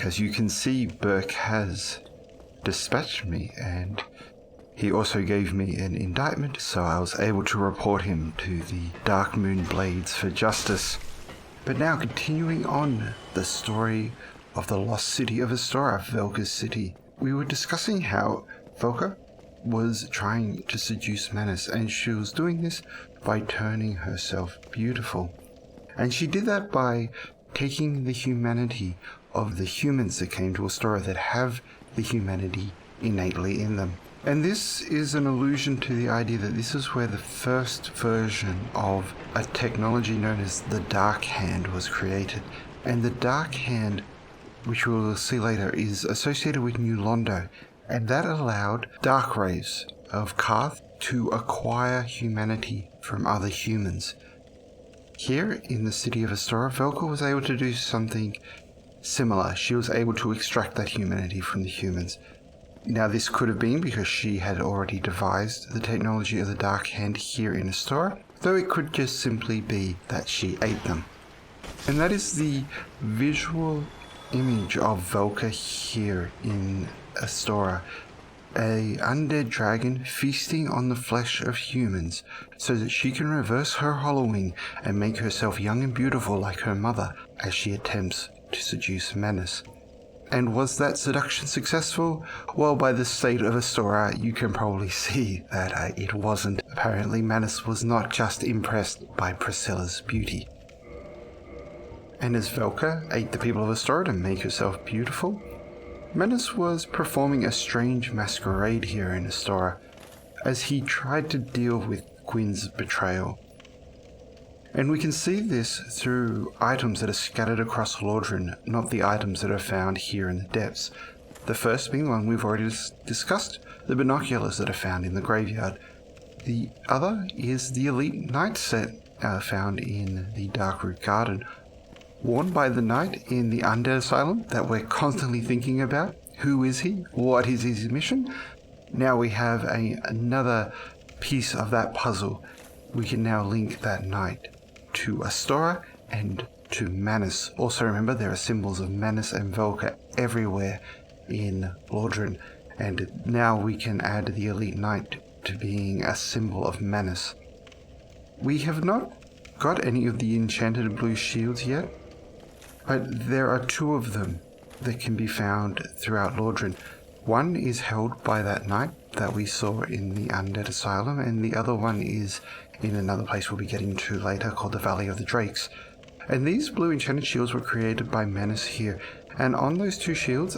as you can see, Burke has dispatched me, and he also gave me an indictment, so I was able to report him to the Dark Moon Blades for justice. But now, continuing on the story of the lost city of Astora, Velka's city, we were discussing how Velka was trying to seduce Manus, and she was doing this by turning herself beautiful. And she did that by taking the humanity of the humans that came to Astora that have the humanity innately in them. And this is an allusion to the idea that this is where the first version of a technology known as the Dark Hand was created. And the Dark Hand, which we will see later, is associated with New Londo, and that allowed Dark Rays of Karth to acquire humanity from other humans. Here in the city of Astora, Velka was able to do something similar. She was able to extract that humanity from the humans. Now, this could have been because she had already devised the technology of the Dark Hand here in Astora, though it could just simply be that she ate them. And that is the visual image of Velka here in Astora. A undead dragon feasting on the flesh of humans so that she can reverse her hollowing and make herself young and beautiful like her mother as she attempts to seduce Manus. And was that seduction successful? Well, by the state of Astora, you can probably see that it wasn't. Apparently, Manus was not just impressed by Priscilla's beauty. And as Velka ate the people of Astora to make herself beautiful, Manus was performing a strange masquerade here in Astora as he tried to deal with Gwyn's betrayal. And we can see this through items that are scattered across Lordran, not the items that are found here in the depths. The first being the one we've already discussed, the binoculars that are found in the graveyard. The other is the Elite Knight set found in the Darkroot Garden, worn by the Knight in the Undead Asylum that we're constantly thinking about. Who is he? What is his mission? Now we have another piece of that puzzle. We can now link that Knight to Astora and to Manus. Also remember, there are symbols of Manus and Velka everywhere in Lordran, and now we can add the Elite Knight to being a symbol of Manus. We have not got any of the enchanted blue shields yet, but there are two of them that can be found throughout Lordran. One is held by that Knight that we saw in the Undead Asylum, and the other one is in another place we'll be getting to later called the Valley of the Drakes. And these blue enchanted shields were created by Manus here, and on those two shields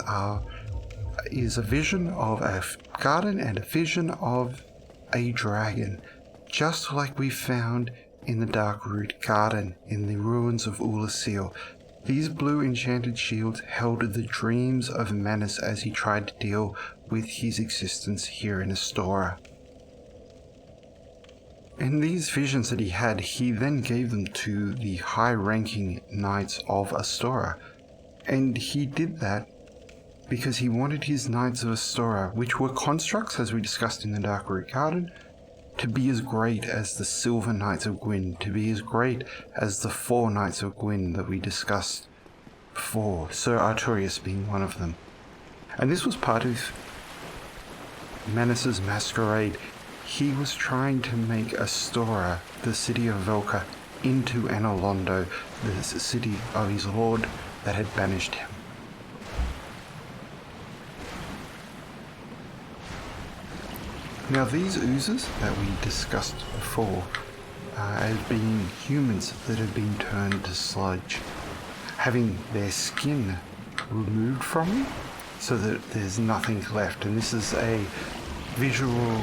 is a vision of a garden and a vision of a dragon, just like we found in the Darkroot Garden in the ruins of Ulasil. These blue enchanted shields held the dreams of Manus as he tried to deal with his existence here in Astora. And these visions that he had, he then gave them to the high-ranking knights of Astora. And he did that because he wanted his knights of Astora, which were constructs as we discussed in the Darkroot Garden, to be as great as the Silver Knights of Gwyn, to be as great as the 4 Knights of Gwyn that we discussed before, Sir Arturius being one of them. And this was part of Manus's masquerade. He was trying to make Astora, the city of Velka, into Anor Londo, the city of his lord that had banished him. Now these oozes that we discussed before as being humans that have been turned to sludge, having their skin removed from them so that there's nothing left. And this is a visual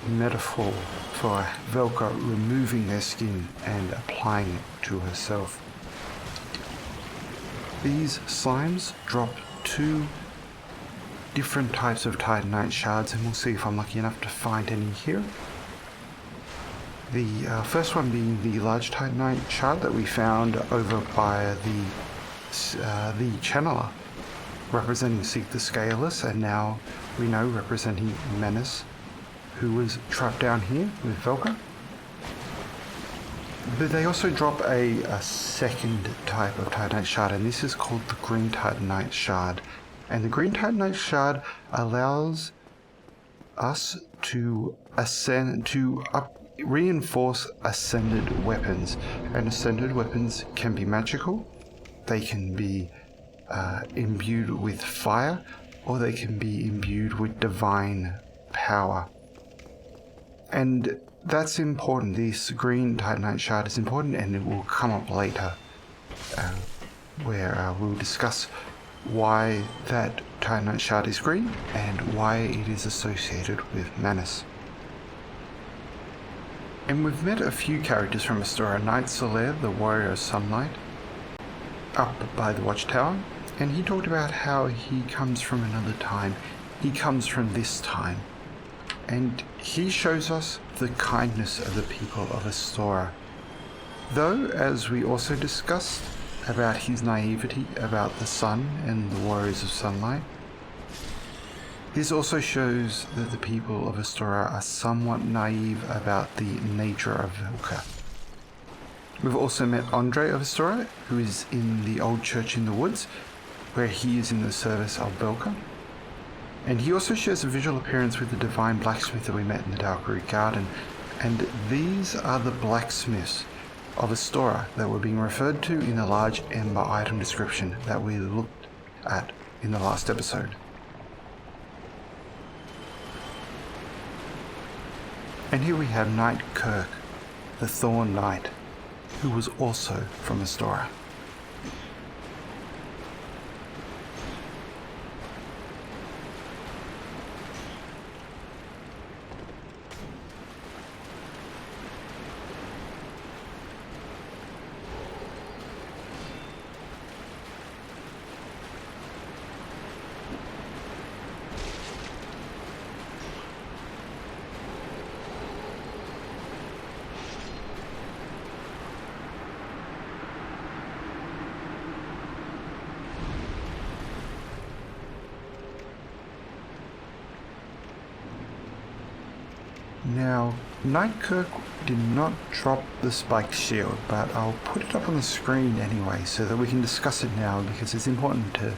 metaphor for Velka removing their skin and applying it to herself. These slimes drop 2 different types of Titanite shards, and we'll see if I'm lucky enough to find any here. The first one being the large Titanite shard that we found over by the channeler, representing Seek the Scaleless, and now we know representing Manus, who was trapped down here with Velka. But they also drop a second type of Titanite shard, and this is called the Green Titanite shard. And the Green Titanite shard allows us to reinforce ascended weapons. And ascended weapons can be magical, they can be imbued with fire, or they can be imbued with divine power. And that's important. This Green Titanite shard is important, and it will come up later where we'll discuss why that Titanite shard is green and why it is associated with Manus. And we've met a few characters from Astora. Knight Solaire, the Warrior of Sunlight, up by the Watchtower, and he talked about how he comes from another time. He comes from this time. And he shows us the kindness of the people of Astora. Though, as we also discussed about his naivety about the sun and the Warriors of Sunlight, this also shows that the people of Astora are somewhat naive about the nature of Velka. We've also met Andre of Astora, who is in the old church in the woods, where he is in the service of Velka. And he also shares a visual appearance with the divine blacksmith that we met in the Darkroot Garden. And these are the blacksmiths of Astora that were being referred to in the large ember item description that we looked at in the last episode. And here we have Knight Kirk, the Thorn Knight, who was also from Astora. Now, Knight Kirk did not drop the spiked shield, but I'll put it up on the screen anyway so that we can discuss it now, because it's important to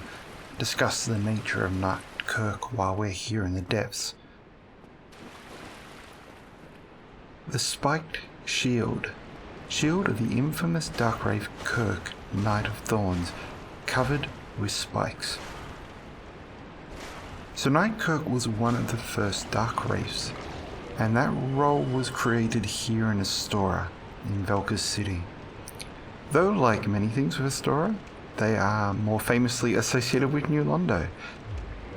discuss the nature of Knight Kirk while we're here in the depths. The spiked shield of the infamous Darkwraith Kirk, Knight of Thorns, covered with spikes. So Knight Kirk was one of the first Darkwraiths, and that role was created here in Astora, in Velka's city. Though, like many things with Astora, they are more famously associated with New Londo.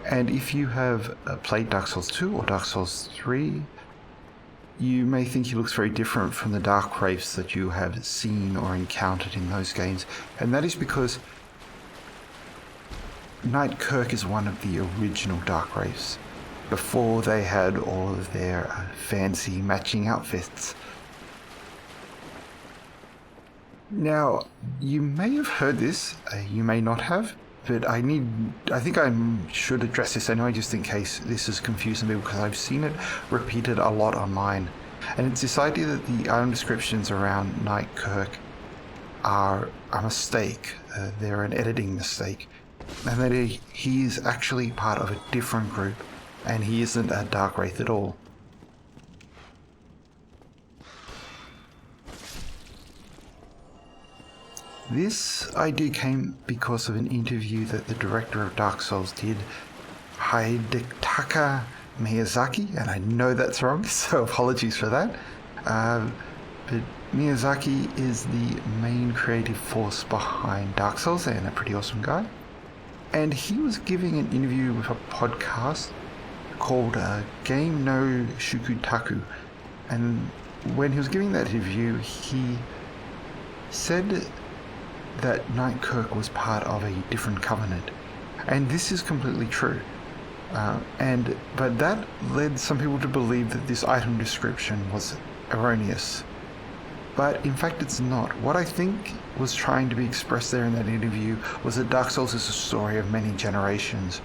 And if you have played Dark Souls 2 or Dark Souls 3, you may think he looks very different from the Darkwraiths that you have seen or encountered in those games. And that is because Knight Kirk is one of the original Darkwraiths, before they had all of their fancy matching outfits. Now, you may have heard this, you may not have, but I think I should address this anyway, just in case this is confusing people, because I've seen it repeated a lot online. And it's this idea that the item descriptions around Knight Kirk are a mistake, they're an editing mistake, and that he is actually part of a different group, and he isn't a Darkwraith at all. This idea came because of an interview that the director of Dark Souls did, Hidetaka Miyazaki, and I know that's wrong, so apologies for that. But Miyazaki is the main creative force behind Dark Souls and a pretty awesome guy. And he was giving an interview with a podcast called Game no Shukutaku, and when he was giving that interview, he said that Knight Kirk was part of a different covenant, and this is completely true. But that led some people to believe that this item description was erroneous. But in fact it's not. What I think was trying to be expressed there in that interview was that Dark Souls is a story of many generations,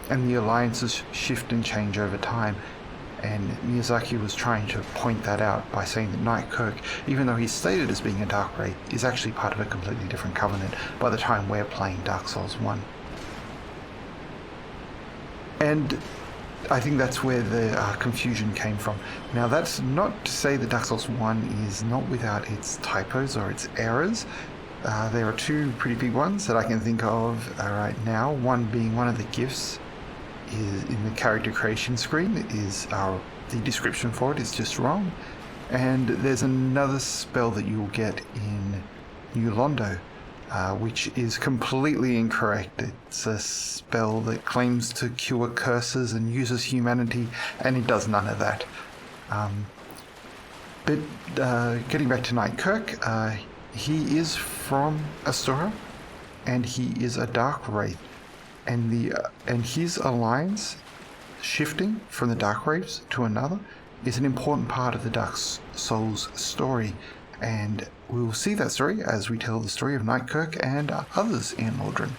and the alliances shift and change over time. And Miyazaki was trying to point that out by saying that Knight Kirk, even though he's stated as being a Dark Wraith, is actually part of a completely different covenant by the time we're playing Dark Souls 1. And I think that's where the confusion came from. Now, that's not to say that Dark Souls 1 is not without its typos or its errors. There are two pretty big ones that I can think of right now. One being one of the gifts is in the character creation screen is the description for it is just wrong. And there's another spell that you'll get in New Londo, which is completely incorrect. It's a spell that claims to cure curses and uses humanity, and it does none of that. But getting back to Knight Kirk, he is from Astora, and he is a Dark Wraith, and his alliance shifting from the Dark Wraiths to another is an important part of the Dark Souls story, and we will see that story as we tell the story of Knight Kirk and others in Lordran.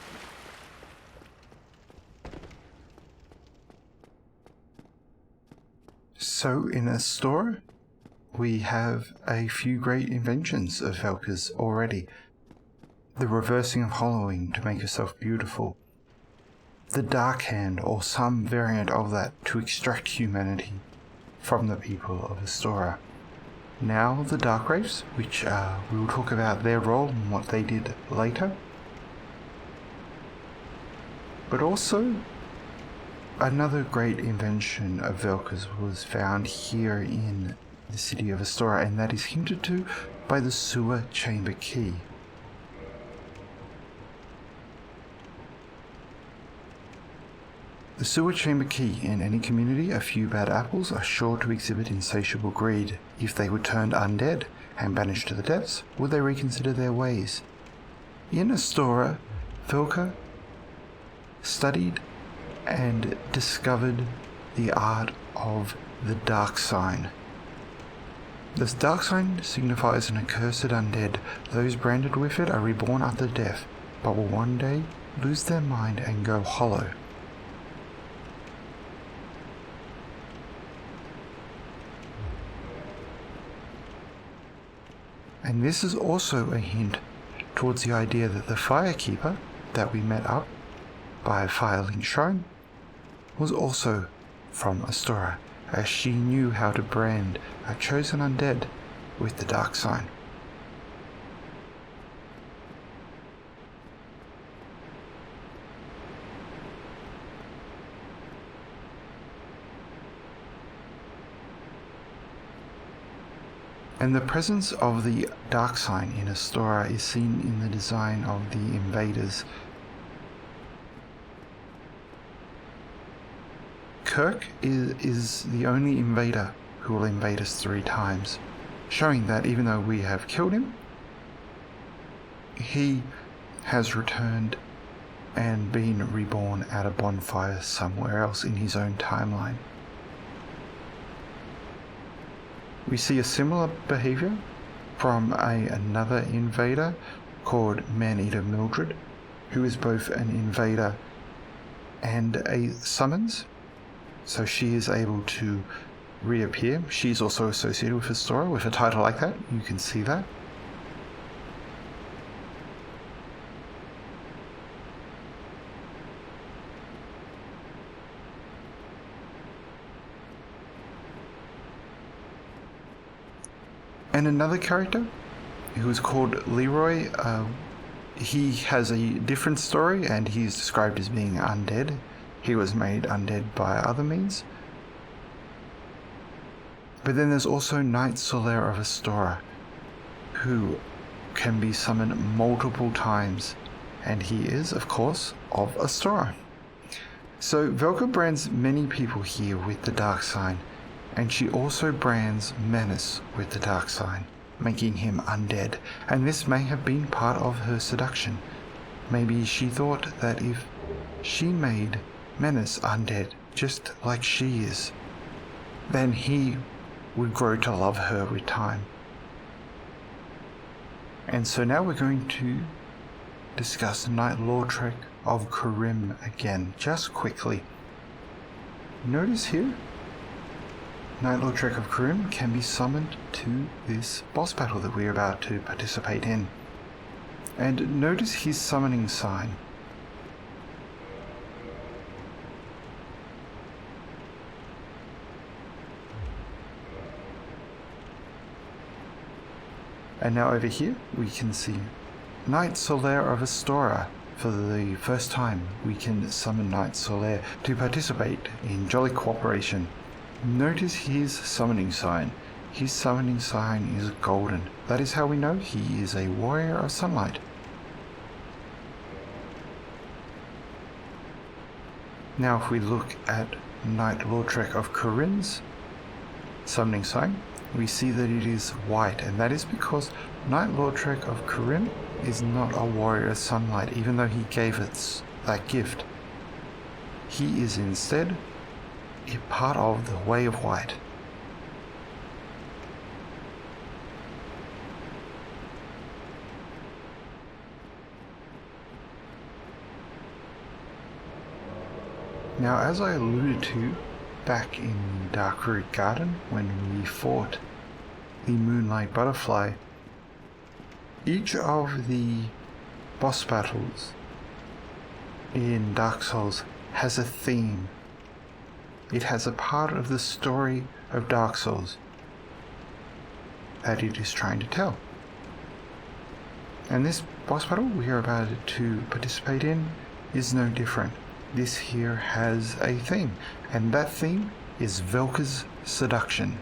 So in Astora, we have a few great inventions of Velka's already. The reversing of hollowing to make herself beautiful. The Dark Hand, or some variant of that, to extract humanity from the people of Astora. Now the Dark Wraiths, which we will talk about their role and what they did later. But also, another great invention of Velka's was found here in the city of Astora, and that is hinted to by the sewer chamber key. The sewer chamber key in any community, a few bad apples are sure to exhibit insatiable greed. If they were turned undead and banished to the depths, would they reconsider their ways? In Astora, Velka studied and discovered the art of the dark sign. This dark sign signifies an accursed undead. Those branded with it are reborn after death, but will one day lose their mind and go hollow. And this is also a hint towards the idea that the Firekeeper that we met up by a Firelink Shrine was also from Astora, as she knew how to brand a chosen undead with the dark sign. And the presence of the dark sign in Astora is seen in the design of the invaders. Kirk is the only invader who will invade us 3 times, showing that even though we have killed him, he has returned and been reborn at a bonfire somewhere else in his own timeline. We see a similar behavior from another invader called Man-Eater Mildred, who is both an invader and a summons. So she is able to reappear. She's also associated with Astora with a title like that. You can see that. And another character who is called Leroy, he has a different story, and he is described as being undead. He was made undead by other means. But then there's also Knight Solaire of Astora, who can be summoned multiple times, and he is, of course, of Astora. So Velka brands many people here with the dark sign, and she also brands Menace with the dark sign, making him undead, and this may have been part of her seduction. Maybe she thought that if she made Menace undead, just like she is, then he would grow to love her with time. And so now we're going to discuss Knight Lordran of Kurim again, just quickly. Notice here Knight Lordran of Kurim can be summoned to this boss battle that we're about to participate in. And notice his summoning sign. And now over here we can see Knight Solaire of Astora. For the first time we can summon Knight Solaire to participate in Jolly Cooperation. Notice his summoning sign. His summoning sign is golden. That is how we know he is a warrior of sunlight. Now if we look at Knight Lordran of Kurim's summoning sign, we see that it is white, and that is because Knight Lordran of Kurim is not a warrior of sunlight, even though he gave us that gift. He is instead a part of the Way of White. Now, as I alluded to back in Darkroot Garden when we fought the Moonlight Butterfly, each of the boss battles in Dark Souls has a theme. It has a part of the story of Dark Souls that it is trying to tell. And this boss battle we are about to participate in is no different. This here has a theme, and that theme is Velka's seduction.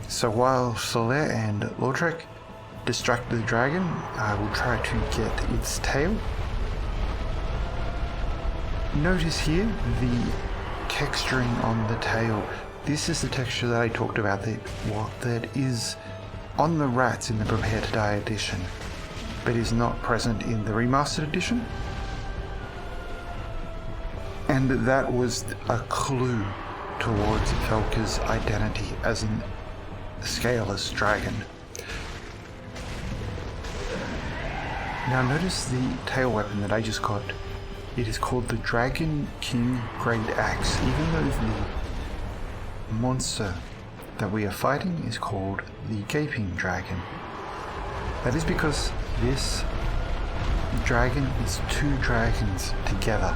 So while Solaire and Lordran distract the dragon, I will try to get its tail. Notice here the texturing on the tail. This is the texture that I talked about that is on the rats in the Prepare to Die edition, but is not present in the remastered edition. And that was a clue towards Velka's identity as an scaleless dragon. Now notice the tail weapon that I just got. It is called the Dragon King Great Axe, even though the monster that we are fighting is called the Gaping Dragon. That is because this dragon is two dragons together.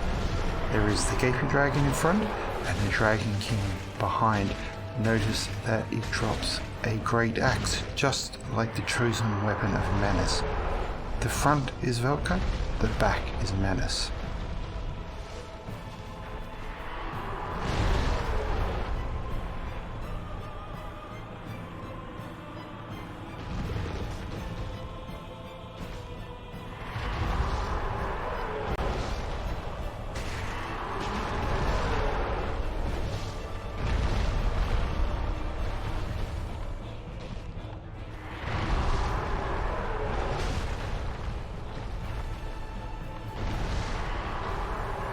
There is the Gaping Dragon in front and the Dragon King behind. Notice that it drops a great axe, just like the chosen weapon of Menace. The front is Velka, the back is Menace.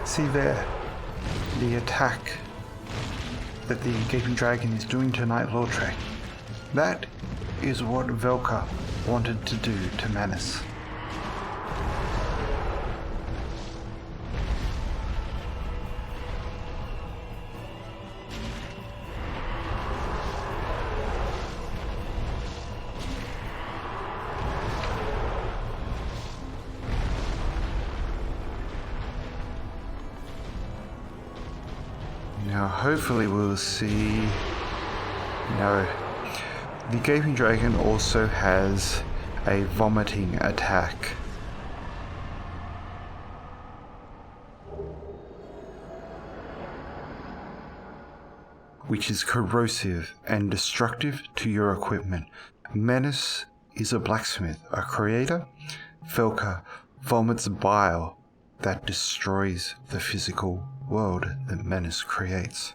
See there, the attack that the Gaping Dragon is doing to Knight Lordran. That is what Velka wanted to do to Menace. Now hopefully we'll see... No. The Gaping Dragon also has a vomiting attack. which is corrosive and destructive to your equipment. Menace is a blacksmith, a creator. Felka vomits bile that destroys the physical world that Menace creates.